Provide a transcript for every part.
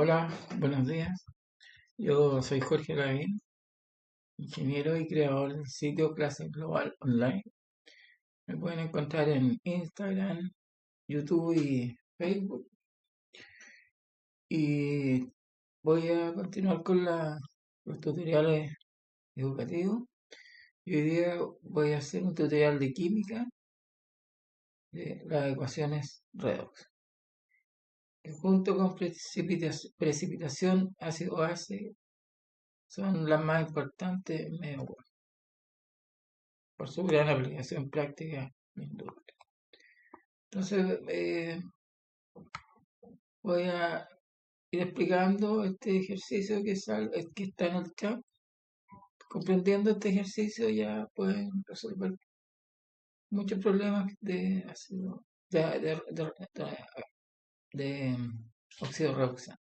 Hola, buenos días. Yo soy Jorge Lavín, ingeniero y creador del sitio Clase Global Online. Me pueden encontrar en Instagram, YouTube y Facebook. Y voy a continuar con los tutoriales educativos. Y hoy día voy a hacer un tutorial de química de las ecuaciones redox. Que junto con precipitación ácido-base son las más importantes en medio por su gran aplicación práctica en la industria. Entonces, voy a ir explicando este ejercicio que está en el chat. Comprendiendo este ejercicio ya pueden resolver muchos problemas de ácido, de óxido reducción.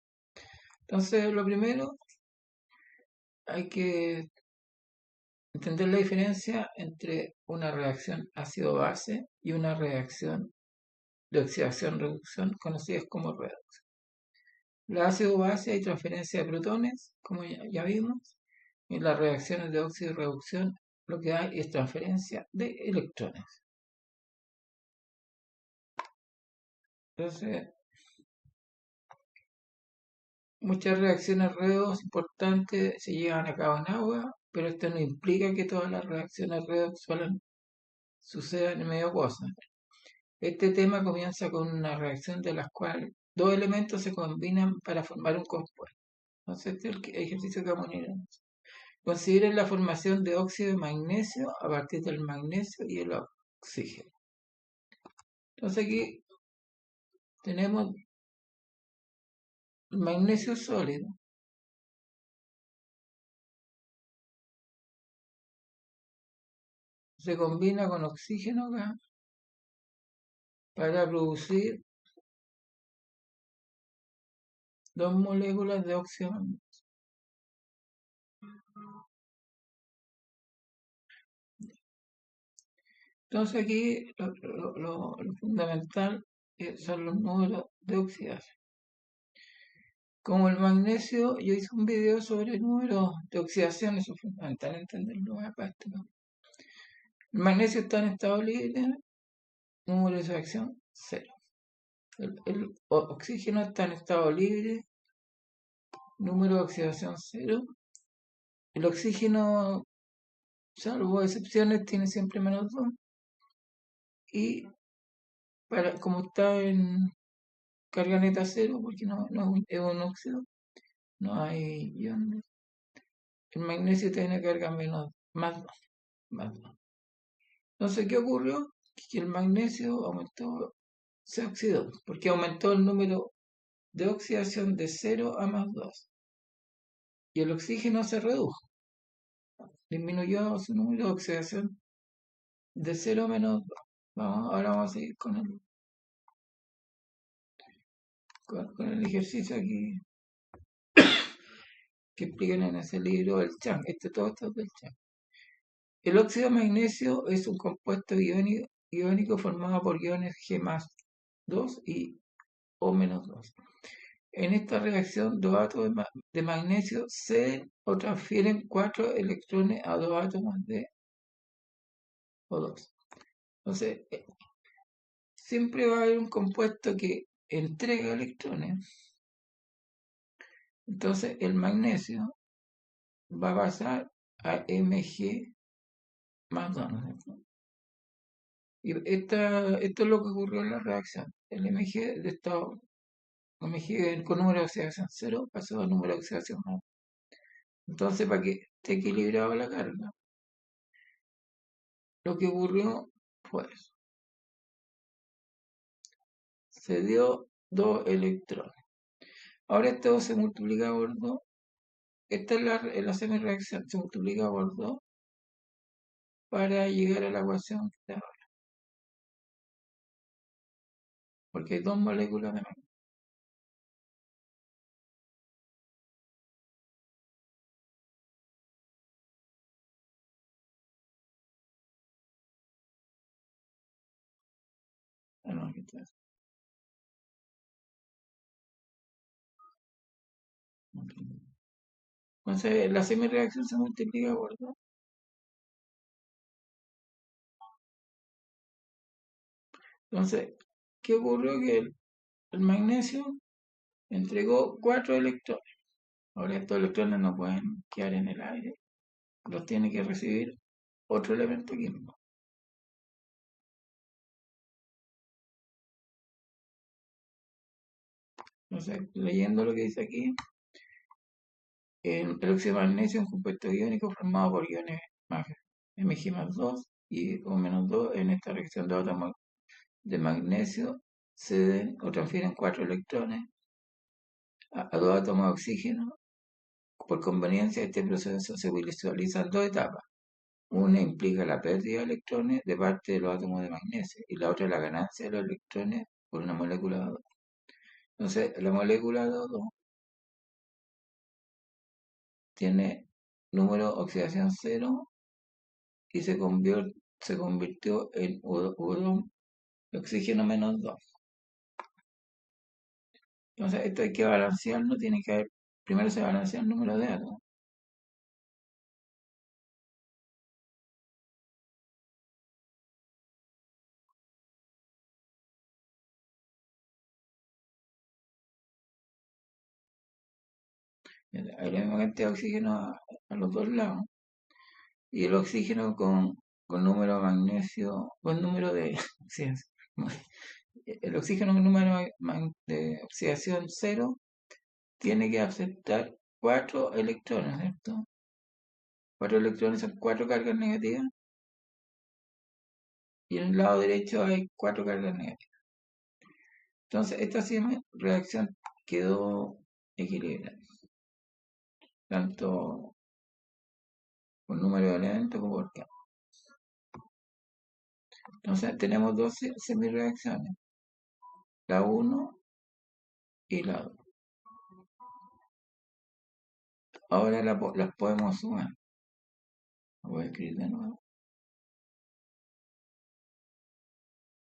Entonces, lo primero, hay que entender la diferencia entre una reacción ácido-base y una reacción de oxidación-reducción conocidas como redox. La ácido-base hay transferencia de protones, como ya vimos. En las reacciones de óxido y reducción lo que hay es transferencia de electrones. Entonces, muchas reacciones redox importantes se llevan a cabo en agua, pero esto no implica que todas las reacciones redox sucedan en medio acuoso. Este tema comienza con una reacción de las cuales dos elementos se combinan para formar un compuesto. Entonces, este es el ejercicio que vamos a ir a hacer. Consideren la formación de óxido de magnesio a partir del magnesio y el oxígeno. Entonces aquí tenemos el magnesio sólido. Se combina con oxígeno acá para producir dos moléculas de óxido de magnesio. Entonces aquí lo fundamental son los números de oxidación. Como el magnesio, yo hice un video sobre números de oxidación, eso es fundamental entenderlo aparte, ¿no? El magnesio está en estado libre, número de reacción 0. El oxígeno está en estado libre, número de oxidación 0. El oxígeno, salvo excepciones, tiene siempre -2. Y como está en carga neta 0, porque es un óxido, no hay iones. El magnesio tiene carga más 2. Entonces, ¿qué ocurrió? Que el magnesio se oxidó, porque aumentó el número de oxidación de 0 a +2. Y el oxígeno se redujo, disminuyó su número de oxidación de 0 a -2. Ahora vamos a seguir con el ejercicio aquí que explican en ese libro del Chang. Todo esto es del Chang. El óxido de magnesio es un compuesto iónico formado por iones G+2 y O-2. En esta reacción, dos átomos de magnesio ceden o transfieren 4 electrones a dos átomos de O2. Entonces, siempre va a haber un compuesto que entrega electrones. Entonces, el magnesio va a pasar a Mg más 2, ¿no es cierto? Y esto es lo que ocurrió en la reacción. El Mg de estado Mg con número de oxidación 0 pasó a número de oxidación 1. Entonces, para que esté equilibrado la carga, lo que ocurrió fue eso. Se dio 2 electrones. Ahora esto se multiplica por 2. Esta es la semireacción. Se multiplica por 2 para llegar a la ecuación que está ahora. Porque hay dos moléculas de magnesio. Ah, no, aquí está. Entonces la semireacción se multiplica por 2. Entonces, ¿qué ocurrió? Que el magnesio entregó 4 electrones. Ahora estos electrones no pueden quedar en el aire, los tiene que recibir otro elemento químico. Entonces, leyendo lo que dice aquí, el óxido de magnesio es un compuesto iónico formado por iones más Mg más 2 y O menos 2. En esta reacción de átomos de magnesio ceden o transfieren 4 electrones a 2 átomos de oxígeno. Por conveniencia, este proceso se visualiza en dos etapas. Una implica la pérdida de electrones de parte de los átomos de magnesio y la otra la ganancia de los electrones por una molécula de O2. Entonces, la molécula de O2 tiene número oxidación cero y se convirtió en O2, oxígeno menos 2. Entonces, esto hay que balancearlo, tiene que haber, primero se balancea el número de átomos. Hay la misma cantidad de oxígeno a los dos lados. Y el oxígeno con número de magnesio, con número de, sí, el oxígeno con número de oxidación cero tiene que aceptar 4 electrones, ¿cierto? 4 electrones son 4 cargas negativas y en el lado derecho hay 4 cargas negativas. Entonces, esta reacción quedó equilibrada, tanto por número de elementos como por campo. Entonces, tenemos dos semireacciones, la uno y la 2. Ahora las podemos sumar. Voy a escribir de nuevo.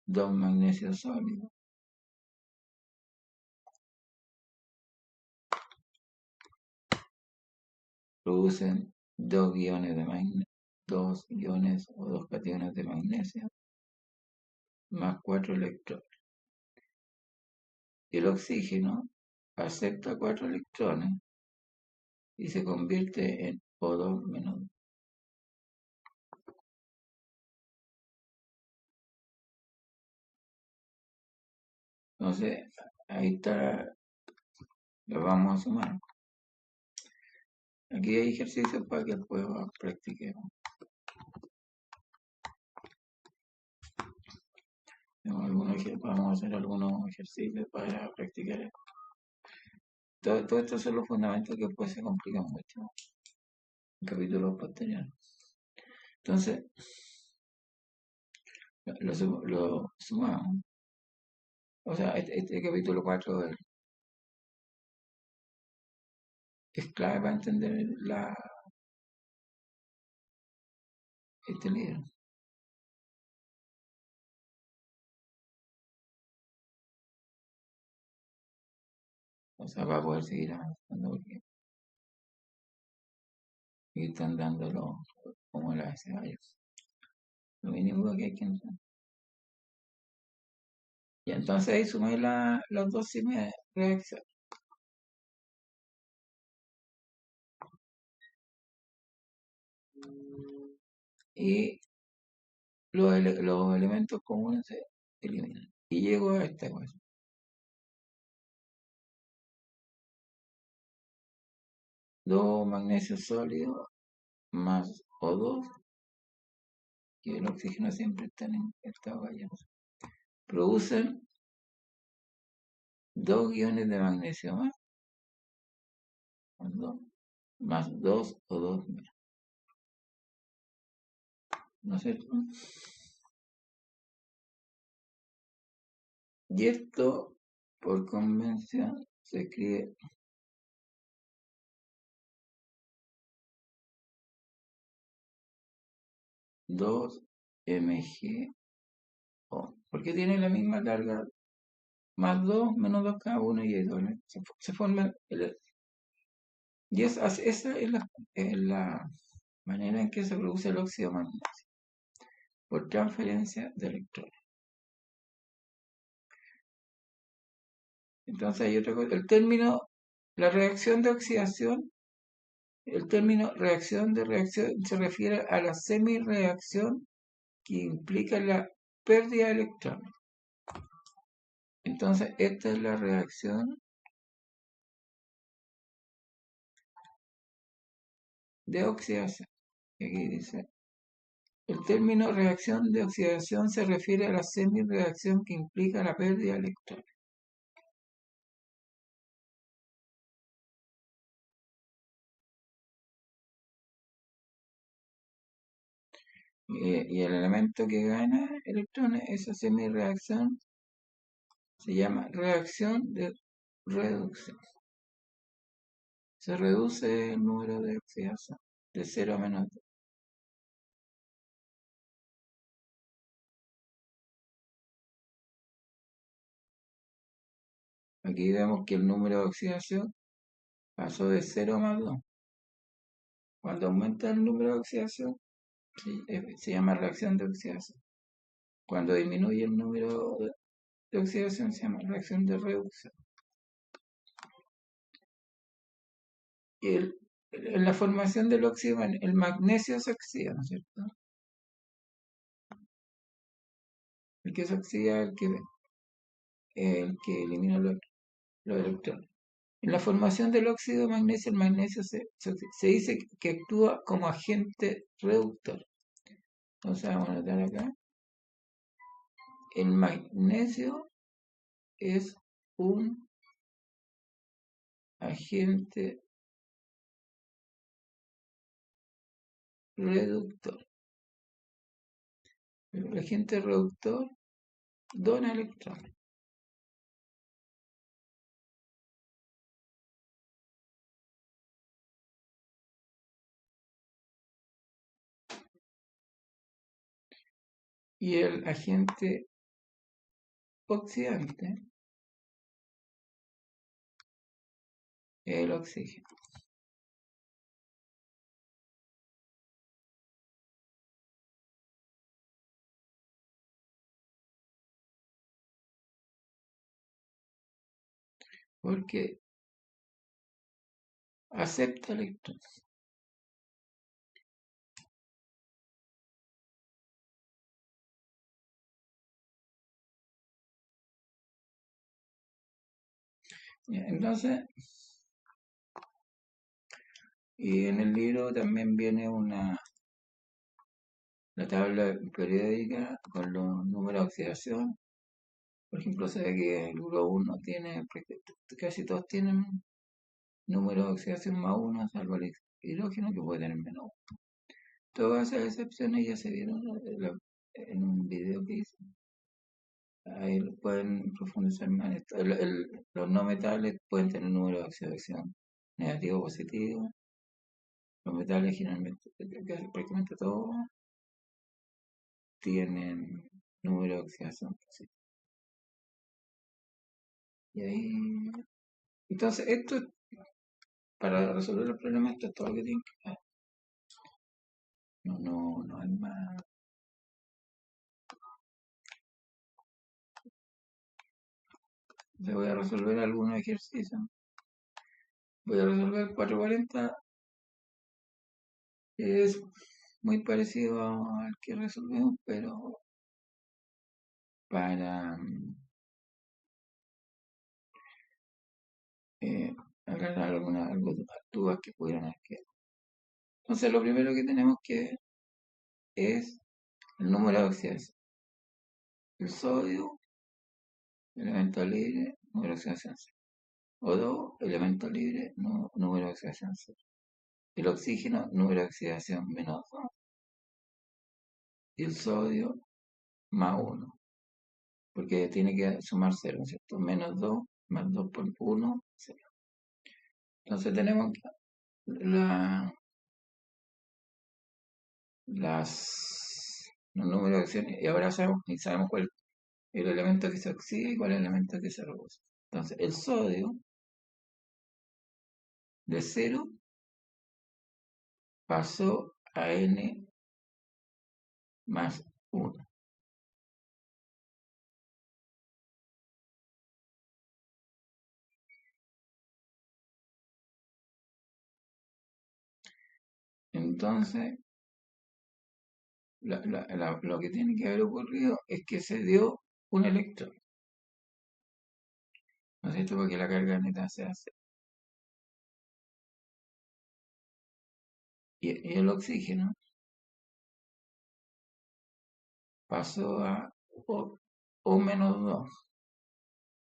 2 magnesios sólidos producen 2 iones de magnesio, 2 iones o 2 cationes de magnesio más 4 electrones. Y el oxígeno acepta 4 electrones y se convierte en O2 menos 2. Entonces, ahí está, lo vamos a sumar. Aquí hay ejercicios para que después practiquemos. Vamos a hacer algunos ejercicios para practicar. Todo esto son los fundamentos que después se complican mucho en capítulos posteriores. Entonces, lo sumamos. O sea, este capítulo 4 es clave para entender este libro. O sea, para poder seguir avanzando, porque aquí están dándolo como el abecedario. Lo mínimo que hay que entender. Y entonces ahí sumé las dos reacciones. Y los elementos comunes se eliminan. Y llego a esta ecuación. 2 magnesios sólidos más O2, que el oxígeno siempre está en estado gaseoso, producen 2 iones de magnesio más 2 O2 menos. ¿No es cierto? Y esto, por convención, se escribe 2 MgO, porque tiene la misma carga, más 2 menos 2 cada uno y eso, ¿no? Se forma Y esa es la manera en que se produce el óxido magnesio, por transferencia de electrones. Entonces hay otra cosa, el término, la reacción de oxidación, el término reacción de reacción se refiere a la semireacción que implica la pérdida de electrones. Entonces, esta es la reacción de oxidación. Aquí dice, el término reacción de oxidación se refiere a la semireacción que implica la pérdida de electrones. Y el elemento que gana electrones, esa semireacción, se llama reacción de reducción. Se reduce el número de oxidación de 0 a -2. Aquí vemos que el número de oxidación pasó de 0 a +2. Cuando aumenta el número de oxidación, se llama reacción de oxidación. Cuando disminuye el número de oxidación, se llama reacción de reducción. Y en la formación del óxido, el magnesio se oxida, ¿no es cierto? El que se oxida es el que elimina los electrones. En la formación del óxido de magnesio, el magnesio se dice que actúa como agente reductor. Entonces vamos a anotar acá. El magnesio es un agente reductor. El agente reductor dona electrones. Y el agente oxidante es el oxígeno. Porque acepta electrones. Entonces, y en el libro también viene la tabla periódica con los números de oxidación. Por ejemplo, se ve que el grupo 1 tiene, casi todos tienen número de oxidación +1, salvo el hidrógeno que puede tener -1. Todas esas excepciones ya se vieron en un video que hice. Ahí pueden profundizar más en esto. Los no metales pueden tener número de oxidación negativo o positivo. Los metales generalmente, prácticamente todos, tienen número de oxidación positivo. Y ahí, entonces, para resolver el problema, esto es todo lo que tienen que hacer. No hay más. Entonces voy a resolver algunos ejercicios. Voy a resolver el 440, que es muy parecido al que resolvimos, pero para aclarar algunas dudas que pudieran haber quedado. Entonces, lo primero que tenemos que ver es el número de oxidación. El sodio, elemento libre, número de oxidación 0. O2, elemento libre, número de oxidación 0. El oxígeno, número de oxidación -2. Y el sodio, +1. Porque tiene que sumar 0, ¿no es cierto? -2 más 2 por 1, 0. Entonces tenemos los números de acciones y ahora sabemos cuál es el elemento que se oxida y cuál es el elemento que se reduce. Entonces, el sodio de 0 pasó a n más 1. Entonces, lo que tiene que haber ocurrido es que se dio un electrón, ¿no es cierto? Porque la carga neta se hace. Y el oxígeno pasó a O menos 2.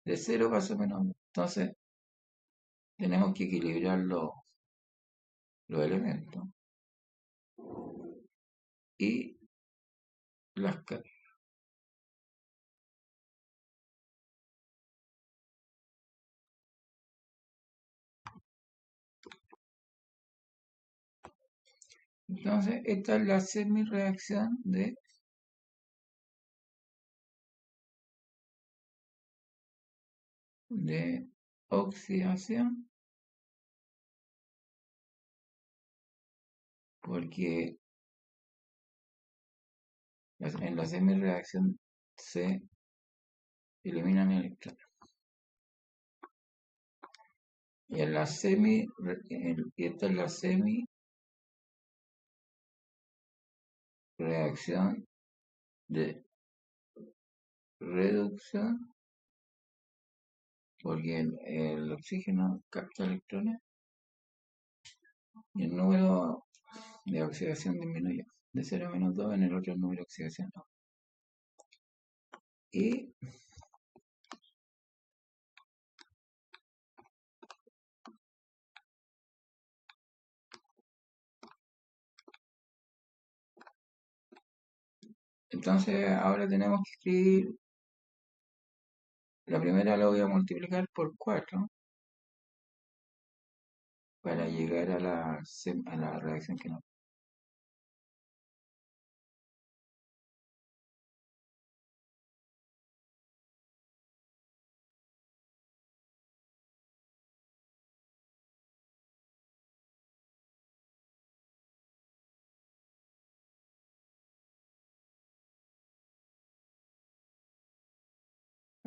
De 0 pasó a menos 2. Entonces, tenemos que equilibrar los elementos y las cargas. Entonces, esta es la semi-reacción de oxidación, porque en la semi-reacción se eliminan electrones. Y en la y esta es la semi-reacción de reducción, porque el oxígeno capta electrones y el número de oxidación disminuye de 0 a menos 2, en el otro número de oxidación no. Y entonces ahora tenemos que escribir, la primera la voy a multiplicar por 4 para llegar a la reacción que nos.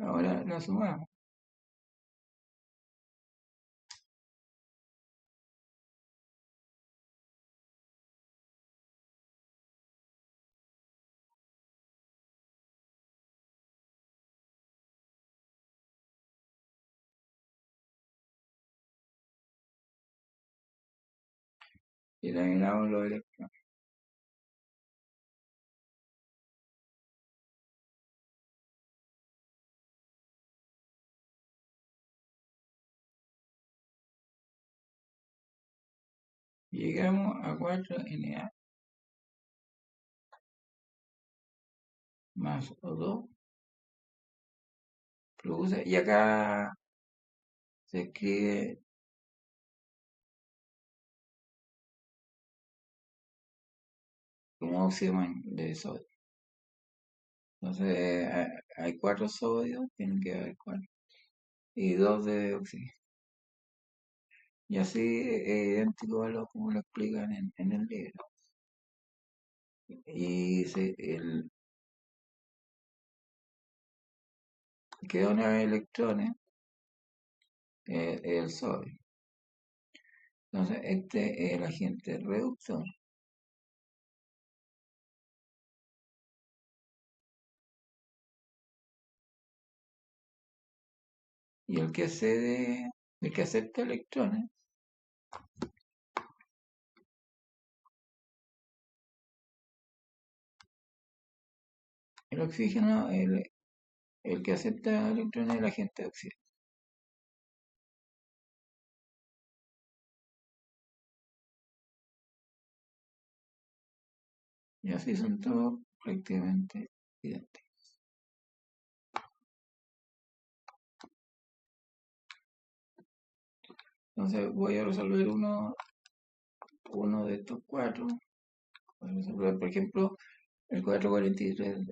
Ahora la sumamos. Y eliminamos los electrones. Llegamos a 4Na más O2 produce, y acá se escribe como óxido de sodio. Entonces hay 4 sodios, tienen que haber 4, y 2 de oxígeno. Y así es idéntico a lo como lo explican en el libro. Y que dona electrones es el sodio. Entonces, este es el agente reductor. Y el que acepta electrones, el oxígeno, el que acepta electrones es el agente de oxígeno. Y así son todos prácticamente idénticos. Entonces voy a resolver uno de estos 4. Voy a resolver, por ejemplo, el 443.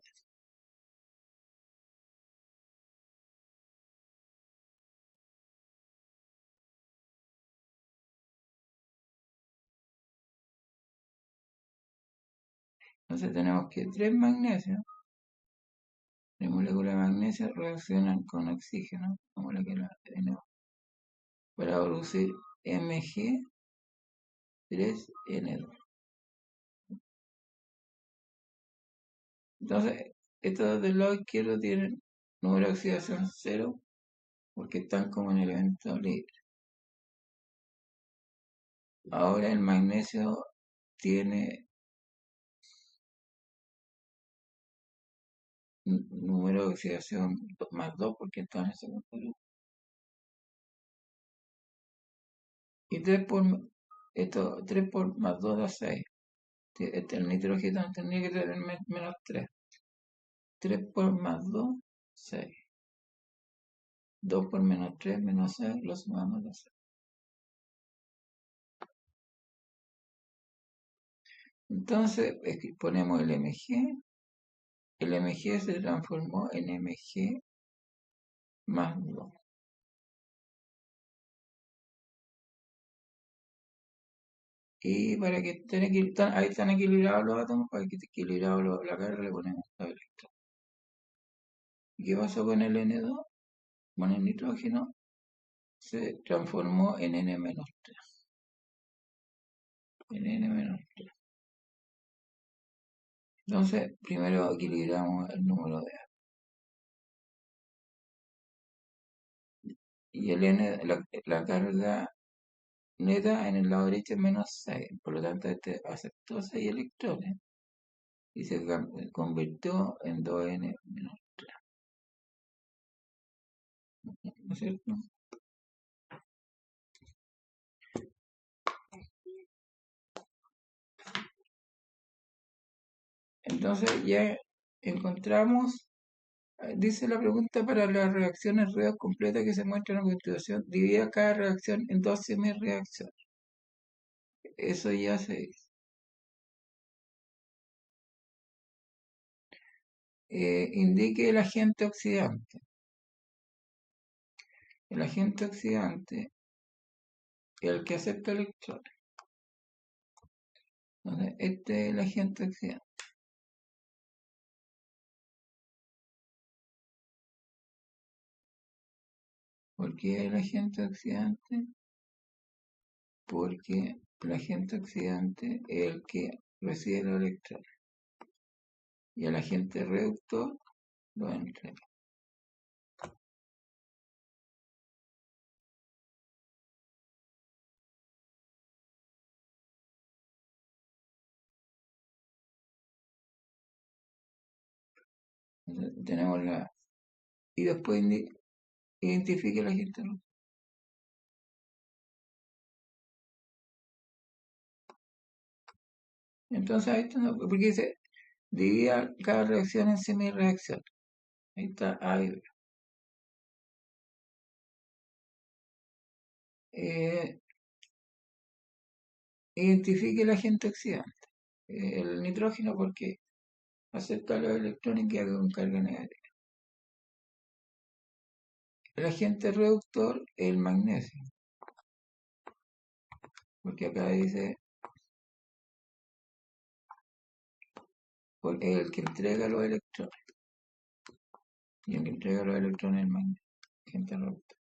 Entonces tenemos que 3 moléculas de magnesio reaccionan con oxígeno, la molécula NO, para producir Mg3N2. Entonces, estos del lado izquierdo tienen número de oxidación 0 porque están como en elemento libre. Ahora el magnesio tiene número de oxidación más 2 porque está en el segundo grupo. Y 3 por más 2 da 6. El nitrógeno tendría que tener menos 3. 3 por más 2, 6. 2 por menos 3, menos 6, lo sumamos a 6. Entonces ponemos el Mg. El Mg se transformó en Mg más 2. Y para que ahí están equilibrados los átomos, para que esté equilibrado la carga, le ponemos los electrones. ¿Y qué pasó con el N2? Con el nitrógeno se transformó en N-3. En N-3. Entonces, primero equilibramos el número de átomos. Y el N, la carga neta en el lado derecho es menos 6. Por lo tanto, este aceptó 6 electrones y se convirtió en 2N-3. ¿No es cierto? Entonces ya encontramos, dice la pregunta, para las reacciones redox completas que se muestran a continuación, divide cada reacción en 2 semi-reacciones. Eso ya se dice. Indique el agente oxidante. El agente oxidante es el que acepta electrones. Entonces, este es el agente oxidante. ¿Por qué el agente oxidante? Porque el agente oxidante es el que recibe los electrones. Y el agente reductor lo entrega. Entonces, tenemos la... Y después identifique el agente reductor. Entonces, ahí está, porque dice, divide cada reacción en semi-reacción. Ahí está, ahí. Identifique el agente oxidante. El nitrógeno porque acepta los electrones y queda con carga negativa. El agente reductor es el magnesio, porque acá dice es el que entrega los electrones. Y el que entrega los electrones es el magnesio, agente reductor.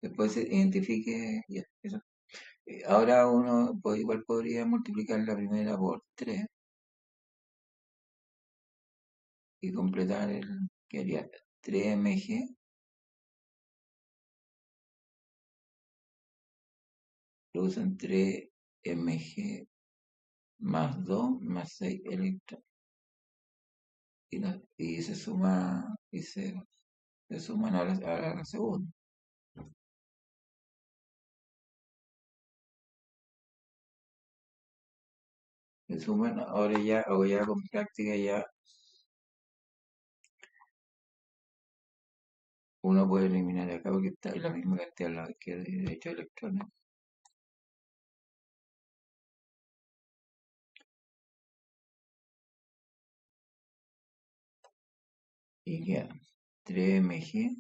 Después se identifique, ya, eso. Ahora uno igual podría multiplicar la primera por 3 y completar el que haría 3 mg producen 3 mg más 2 más 6 electrones. Y se suma y se suman a la segunda. Se suman, ahora ya, o ya con práctica ya uno puede eliminar acá porque está en la misma cantidad al lado izquierdo y derecho de electrones. Y queda 3 mg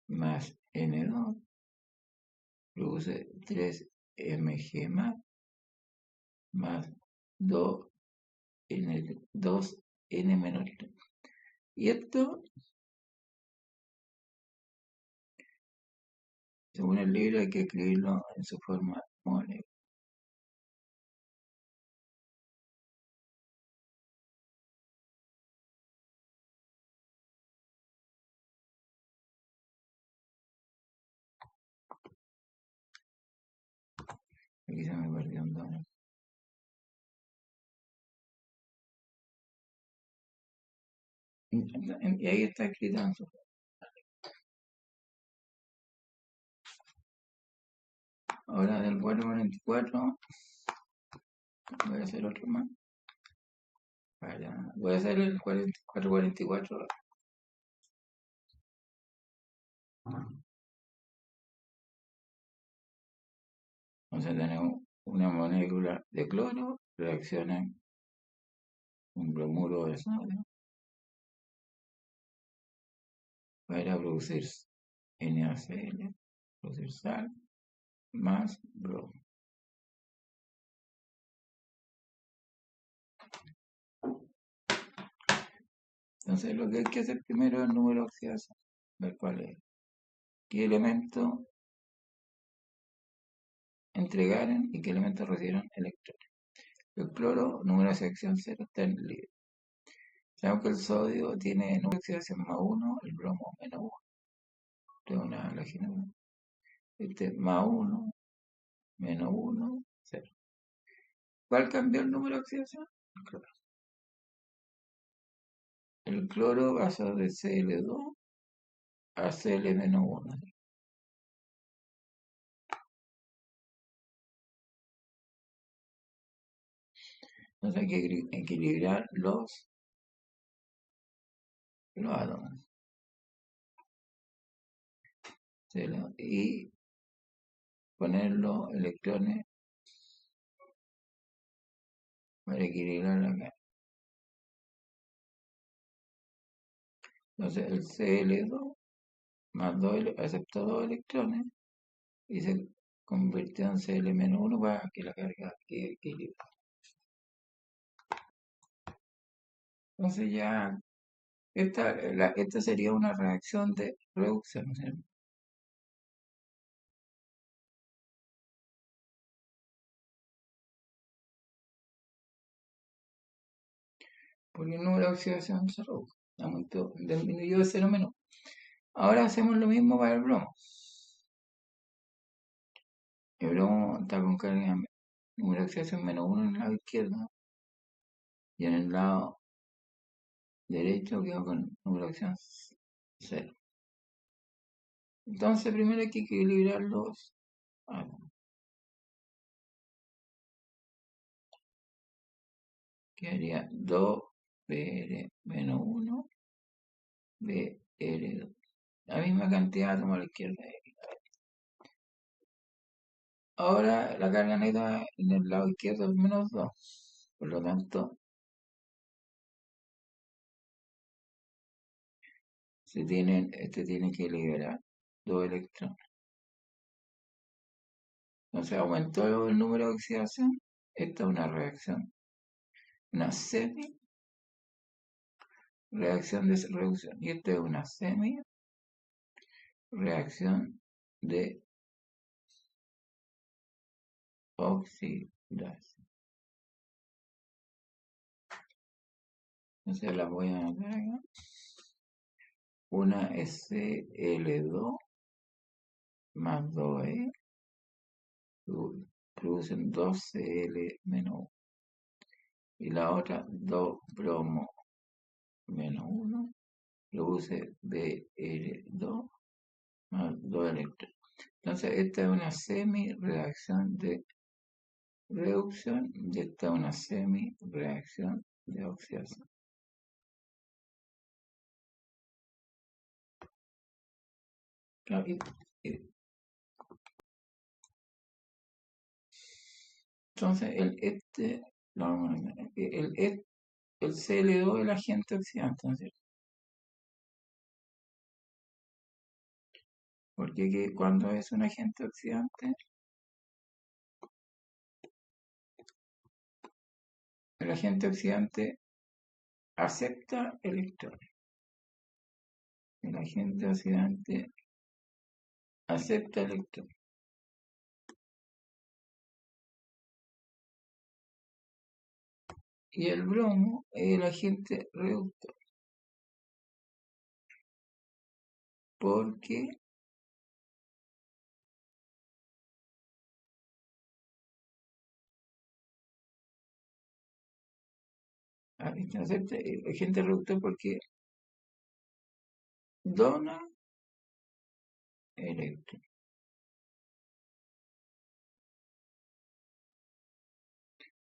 más N2 produce 3 mg más 2 N2N menos 3. Y esto, según el libro, hay que escribirlo en su forma molecular. Aquí se me perdió un dono. Y ahí está escrito en su forma. Ahora del 444 voy a hacer otro más. Voy a hacer el 444. Entonces tenemos una molécula de cloro, reacciona un bromuro de sodio para producir NaCl, producir sal, más bromo. Entonces lo que hay que hacer primero es el número de oxidación, ver cuál es. ¿Qué elemento entregaron y qué elementos recibieron electrones? El cloro, número de oxidación 0, está en libre. Sabemos que el sodio tiene número de oxidación más 1, el bromo menos 1. Esto es una halógeno. Este más 1, menos 1, 0. ¿Cuál cambió el número de oxidación? El cloro. El cloro pasó de Cl2 a Cl-1. Entonces hay que equilibrar los átomos. Y poner los electrones para equilibrar acá. Entonces el Cl2 más 2 aceptó 2 electrones y se convirtió en Cl-1 para que la carga quede equilibrada. Entonces ya esta sería una reacción de reducción, ¿sí? Porque el número de oxidación se redujo, disminuyó de 0 menos. Ahora hacemos lo mismo para el bromo. El bromo está con carga número de oxidación menos 1 en el lado izquierdo y en el lado derecho quedó con número de oxidación 0. Entonces primero hay que equilibrar los átomos. Quedaría 2Br menos 1 Br2. La misma cantidad de átomos a la izquierda. Ahora la carga neta en el lado izquierdo es menos 2. Por lo tanto, este tiene que liberar 2 electrones. Entonces aumentó el número de oxidación. Esta es una reacción, una semi-reacción de reducción. Y esta es una semi-reacción de oxidación. Entonces la voy a anotar acá. Una es Cl2 más 2E producen 2Cl menos 1. Y la otra 2 bromo menos 1 produce Br2 más 2 electrones. Entonces esta es una semi-reacción de reducción y esta es una semi-reacción de oxidación. Claro, entonces el Cl2 es el agente oxidante, ¿no es cierto? Porque cuando es un agente oxidante el agente oxidante acepta electrones. El agente oxidante acepta electrones. Y el bromo es el agente reductor. Porque acepta el agente reductor porque dona electrones.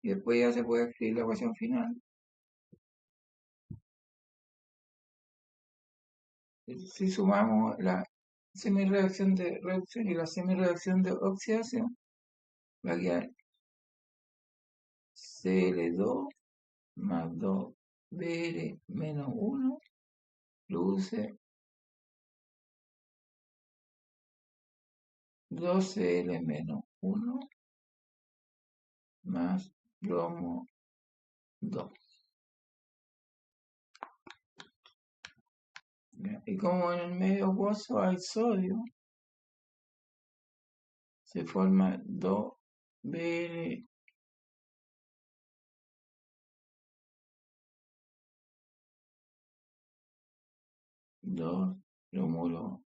Y después ya se puede escribir la ecuación final. Si sumamos la semireacción de reducción y la semireacción de oxidación, va a quedar Cl2 más 2Br menos 1 produce 2Cl menos 1 más bromo 2. Y como en el medio acuoso hay sodio, se forma 2Br 2 bromuro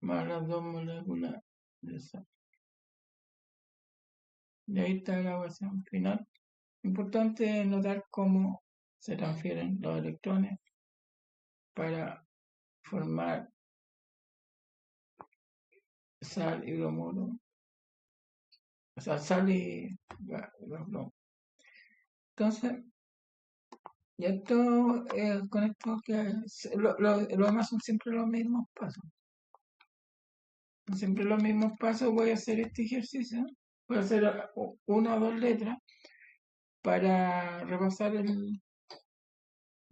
más las dos moléculas de sal. Y ahí está la ecuación final. Importante notar cómo se transfieren los electrones para formar sal y bromuro. O sea, sal y bromo. Entonces, y esto, con esto que lo demás son siempre los mismos pasos. Siempre los mismos pasos. Voy a hacer este ejercicio. Voy a hacer una o dos letras para repasar el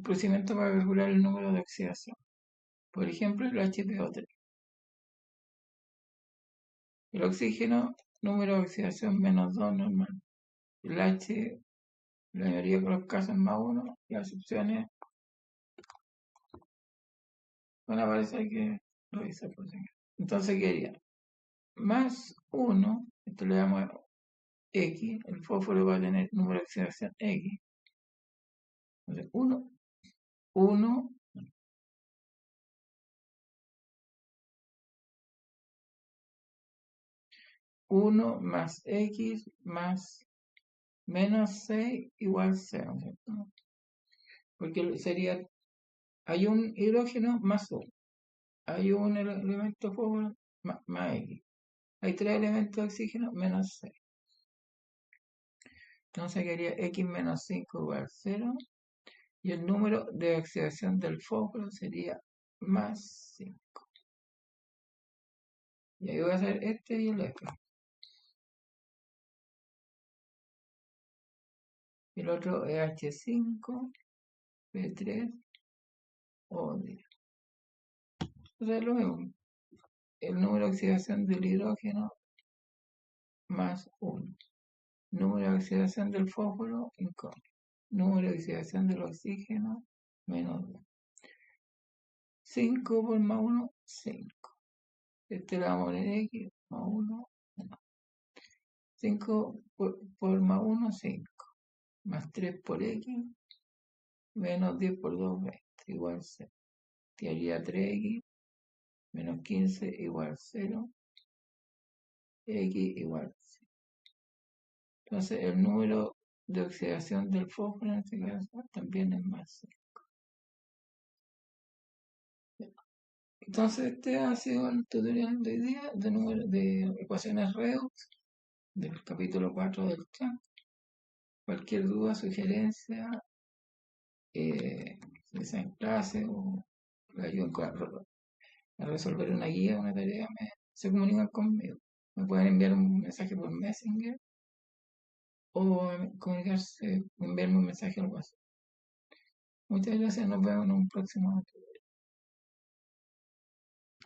procedimiento para calcular el número de oxidación. Por ejemplo, el HPO3. El oxígeno, número de oxidación menos 2 normal. El H, la mayoría de los casos más 1. Las opciones van a parecer que lo hice por si acaso. Entonces quería más 1, esto le damos X, el fósforo va a tener número de oxidación X. Entonces 1, 1, 1 más X más menos 6 igual 0, ¿cierto? Porque sería, hay un hidrógeno más 1, hay un elemento fósforo más X, hay 3 elementos de oxígeno menos 6. Entonces quería X menos 5 igual 0. Y el número de oxidación del fósforo sería más 5. Y ahí voy a hacer este y el F. El otro es H5, P3, O10. Entonces lo mismo. El número de oxidación del hidrógeno más 1. Número de oxidación del fósforo incógnito. Número de oxidación del oxígeno menos 2. 5 por más 1, 5. Este le vamos a poner X, más 1, 1. 5 por más 1, 5. Más 3 por X, menos 10 por 2, 20, igual 0. Quedaría 3X, menos 15 igual 0. X igual 0. Entonces el número de oxidación del fósforo en este caso también es más 0. Entonces este ha sido el tutorial de hoy día de ecuaciones redox del capítulo 4 del TRAN. Cualquier duda, sugerencia, si sea en clase o le ayuden a resolver una guía, una tarea, se comunican conmigo. Me pueden enviar un mensaje por Messenger o comunicarse, enviarme un mensaje al WhatsApp. Muchas gracias, nos vemos en un próximo